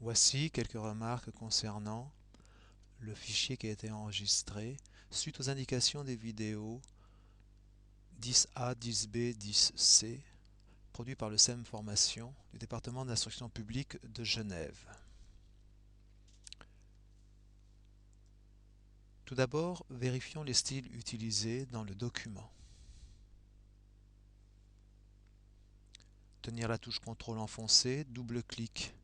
Voici quelques remarques concernant le fichier qui a été enregistré suite aux indications des vidéos 10A, 10B, 10C produits par le SEM Formation du département de l'instruction publique de Genève. Tout d'abord, vérifions les styles utilisés dans le document. Tenir la touche CTRL enfoncée, double-clic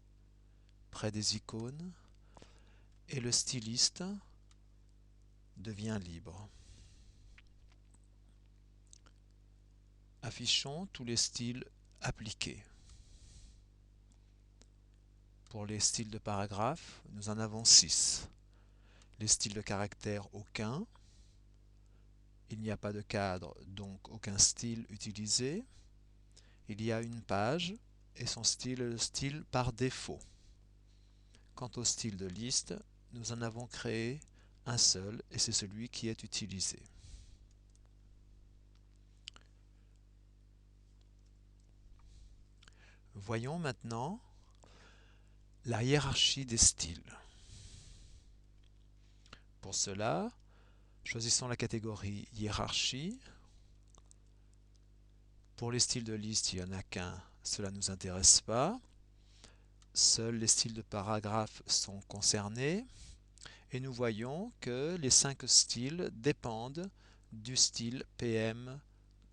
près des icônes et le styliste devient libre. Affichons tous les styles appliqués. Pour les styles de paragraphe, nous en avons 6. Les styles de caractère, aucun. Il n'y a pas de cadre, donc aucun style utilisé. Il y a une page et son style est le style par défaut. Quant au style de liste, nous en avons créé un seul et c'est celui qui est utilisé. Voyons maintenant la hiérarchie des styles. Pour cela, choisissons la catégorie hiérarchie. Pour les styles de liste, il n'y en a qu'un, cela ne nous intéresse pas. Seuls les styles de paragraphe sont concernés. Et nous voyons que les 5 styles dépendent du style PM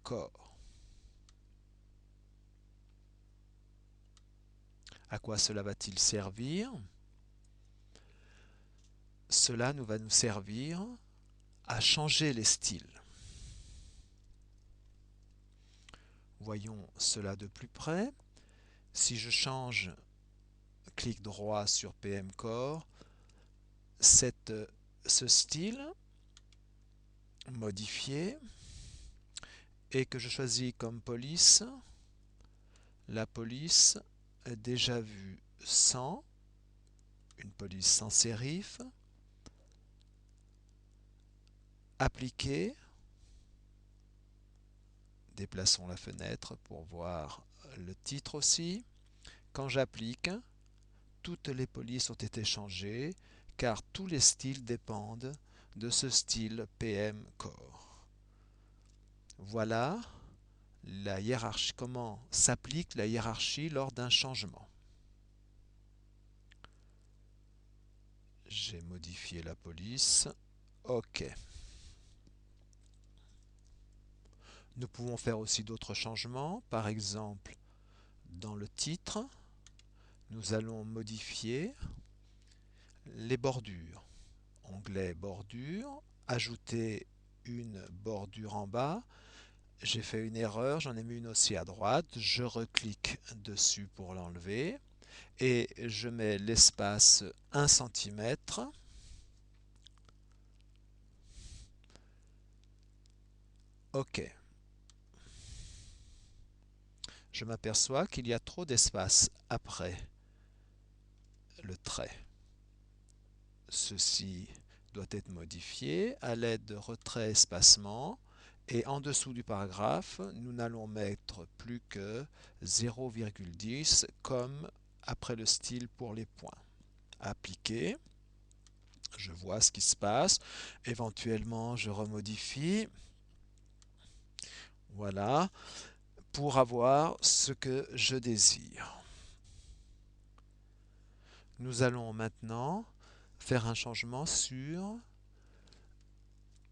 Core. À quoi cela va-t-il servir? Cela va nous servir à changer les styles. Voyons cela de plus près. Si je change, clic droit sur PM Core, ce style modifié et que je choisis comme police, la police est déjà vue sans, une police sans sérif, appliquer, déplaçons la fenêtre pour voir le titre aussi. Quand j'applique, toutes les polices ont été changées car tous les styles dépendent de ce style PM Core. Voilà la hiérarchie, comment s'applique la hiérarchie lors d'un changement. J'ai modifié la police. OK. Nous pouvons faire aussi d'autres changements. Par exemple, dans le titre, nous allons modifier les bordures. Onglet bordure, ajouter une bordure en bas. J'ai fait une erreur, j'en ai mis une aussi à droite. Je reclique dessus pour l'enlever et je mets l'espace 1 cm. OK. Je m'aperçois qu'il y a trop d'espace après le trait. Ceci doit être modifié à l'aide de retrait espacement et en dessous du paragraphe, nous n'allons mettre plus que 0,10 comme après le style pour les points. Appliquer. Je vois ce qui se passe. Éventuellement, je remodifie. Voilà. Pour avoir ce que je désire. Nous allons maintenant faire un changement sur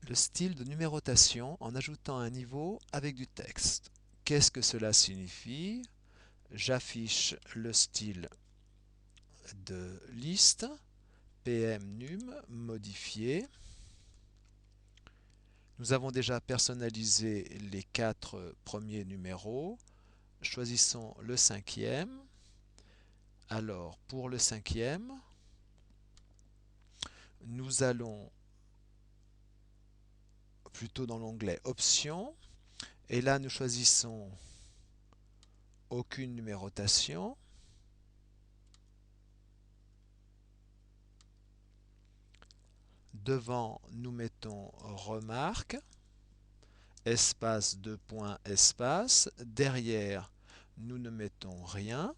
le style de numérotation en ajoutant un niveau avec du texte. Qu'est-ce que cela signifie? J'affiche le style de liste, PMNum, modifié. Nous avons déjà personnalisé les 4 premiers numéros. Choisissons le 5e. Alors, pour le 5e, nous allons plutôt dans l'onglet Options. Et là, nous choisissons aucune numérotation. Devant, nous mettons remarque, espace, 2 points, espace. Derrière, nous ne mettons rien.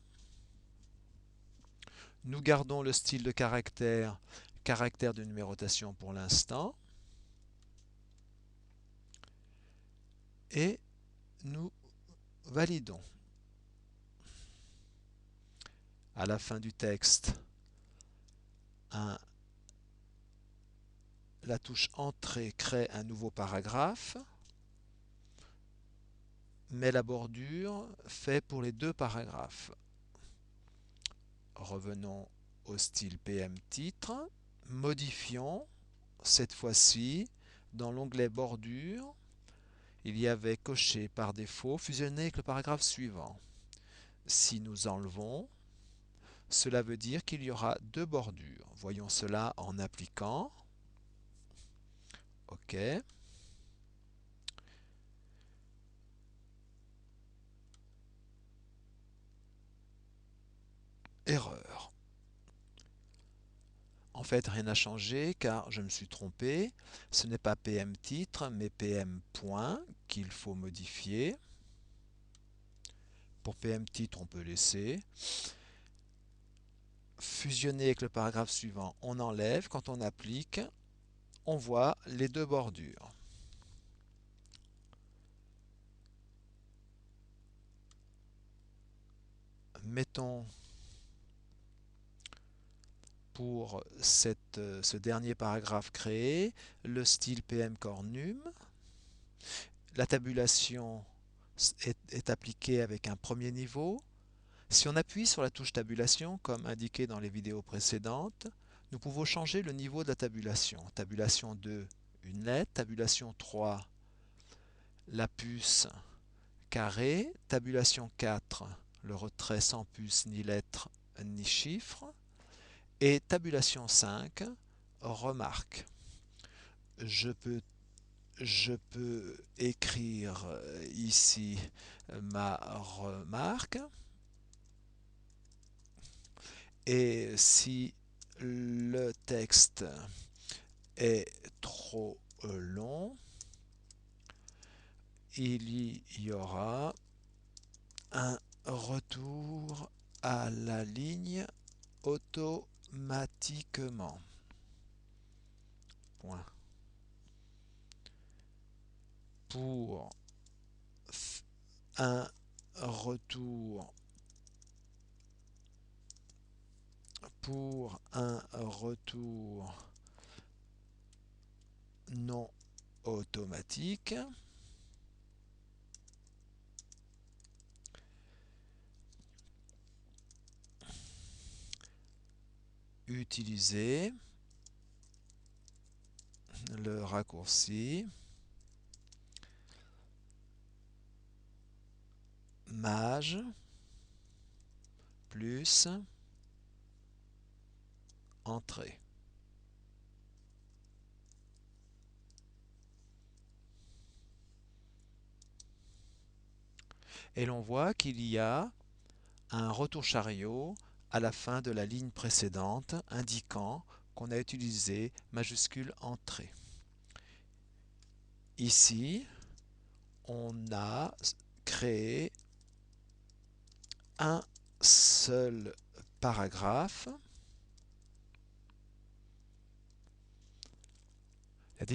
Nous gardons le style de caractère, caractère de numérotation pour l'instant. Et nous validons. À la fin du texte, la touche Entrée crée un nouveau paragraphe, mais la bordure fait pour les deux paragraphes. Revenons au style PM titre, modifions cette fois-ci dans l'onglet bordure, il y avait coché par défaut fusionner avec le paragraphe suivant. Si nous enlevons, cela veut dire qu'il y aura deux bordures. Voyons cela en appliquant. OK. Erreur. En fait, rien n'a changé car je me suis trompé. Ce n'est pas PM titre, mais PM point qu'il faut modifier. Pour PM titre, on peut laisser. Fusionner avec le paragraphe suivant, on enlève. Quand on applique, on voit les deux bordures. Mettons pour ce dernier paragraphe créé le style PM Cornum. La tabulation est appliquée avec un premier niveau. Si on appuie sur la touche tabulation, comme indiqué dans les vidéos précédentes, nous pouvons changer le niveau de la tabulation. Tabulation 2, une lettre. Tabulation 3, la puce carré. Tabulation 4, le retrait sans puce ni lettre ni chiffre. Et tabulation 5, remarque. Je peux écrire ici ma remarque. Et si le texte est trop long, il y aura un retour à la ligne automatiquement. Point. Pour un retour non automatique, utilisez le raccourci maj plus entrée. Et l'on voit qu'il y a un retour chariot à la fin de la ligne précédente indiquant qu'on a utilisé majuscule entrée. Ici, on a créé un seul paragraphe. La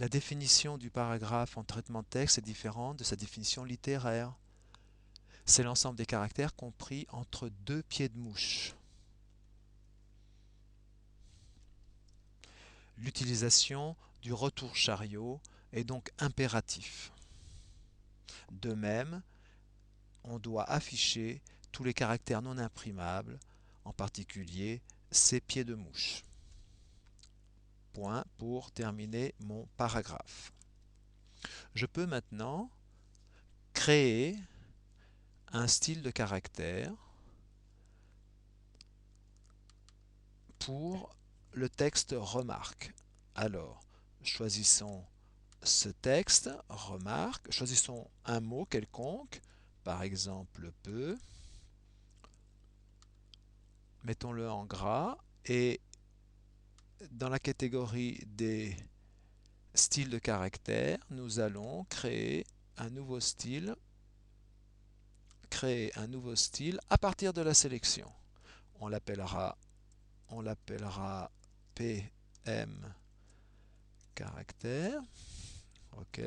définition du paragraphe en traitement de texte est différente de sa définition littéraire. C'est l'ensemble des caractères compris entre deux pieds de mouche. L'utilisation du retour chariot est donc impératif. De même, on doit afficher tous les caractères non imprimables, en particulier ces pieds de mouche. Point pour terminer mon paragraphe. Je peux maintenant créer un style de caractère pour le texte remarque. Alors, choisissons ce texte, remarque, choisissons un mot quelconque, par exemple peu, mettons-le en gras et dans la catégorie des styles de caractères, nous allons créer un nouveau style à partir de la sélection. on l'appellera PM caractère. OK.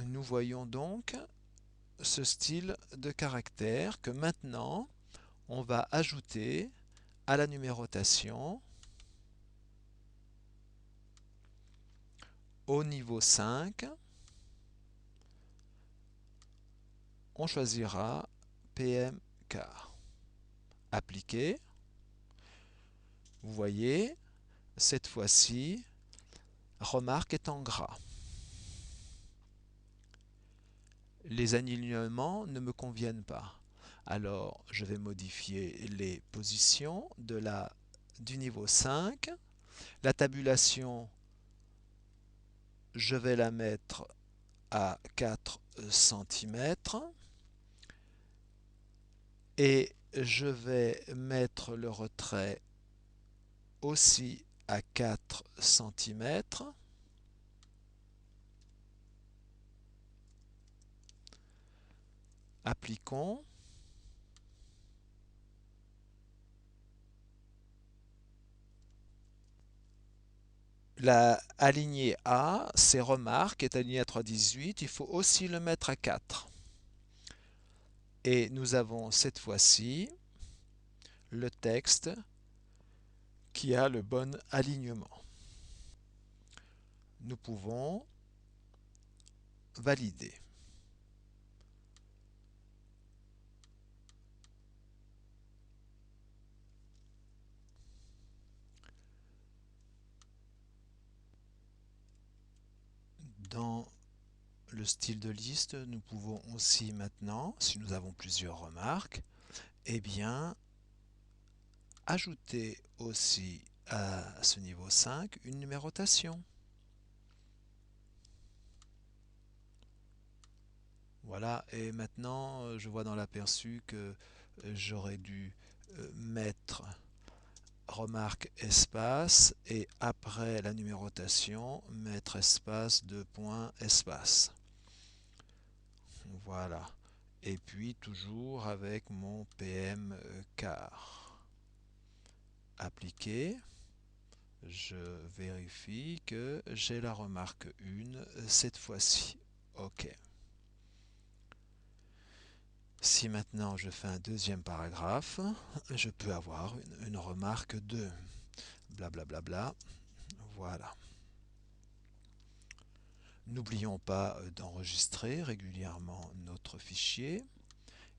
Nous voyons donc ce style de caractère que maintenant on va ajouter à la numérotation au niveau 5. On choisira PMK. Appliquer. Vous voyez, cette fois-ci, remarque est en gras. Les alignements ne me conviennent pas. Alors, je vais modifier les positions du niveau 5. La tabulation, je vais la mettre à 4 cm. Et je vais mettre le retrait aussi à 4 cm. Appliquons. La alignée A, ces remarques, est alignée à 3,18. Il faut aussi le mettre à 4. Et nous avons cette fois-ci le texte qui a le bon alignement. Nous pouvons valider. Dans le style de liste, nous pouvons aussi maintenant, si nous avons plusieurs remarques, eh bien, ajouter aussi à ce niveau 5 une numérotation. Voilà, et maintenant je vois dans l'aperçu que j'aurais dû mettre remarque espace et après la numérotation mettre espace de point espace. Voilà, et puis toujours avec mon PM car. Appliquer. Je vérifie que j'ai la remarque 1 cette fois-ci. OK. Si maintenant je fais un deuxième paragraphe, je peux avoir une remarque 2. Blablabla. Bla bla. Voilà. N'oublions pas d'enregistrer régulièrement notre fichier.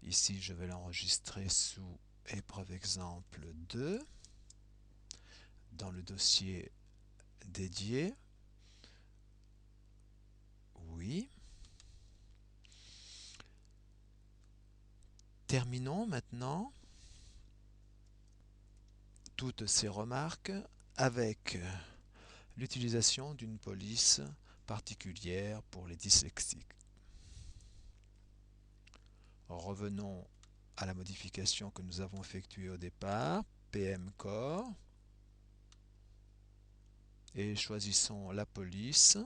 Ici, je vais l'enregistrer sous épreuve exemple 2 dans le dossier dédié. Oui. Terminons maintenant toutes ces remarques avec l'utilisation d'une police particulière pour les dyslexiques. Revenons à la modification que nous avons effectuée au départ, PMCore, et choisissons la police.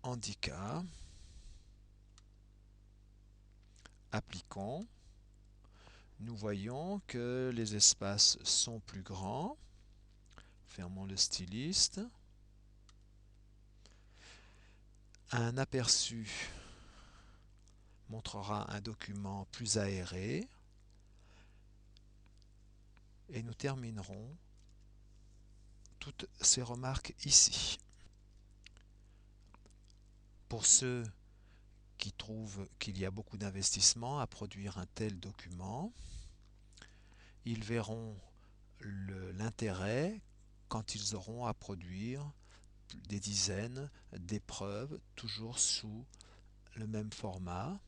Handicap. Appliquons. Nous voyons que les espaces sont plus grands. Fermons le styliste. Un aperçu montrera un document plus aéré. Et nous terminerons toutes ces remarques ici. Pour ceux qui trouvent qu'il y a beaucoup d'investissement à produire un tel document, ils verront l'intérêt quand ils auront à produire des dizaines d'épreuves, toujours sous le même format,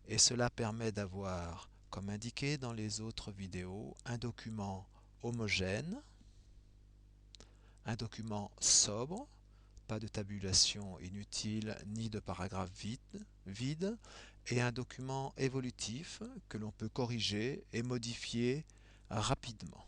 et cela permet d'avoir, comme indiqué dans les autres vidéos, un document homogène, un document sobre, pas de tabulation inutile ni de paragraphe vide, et un document évolutif que l'on peut corriger et modifier rapidement.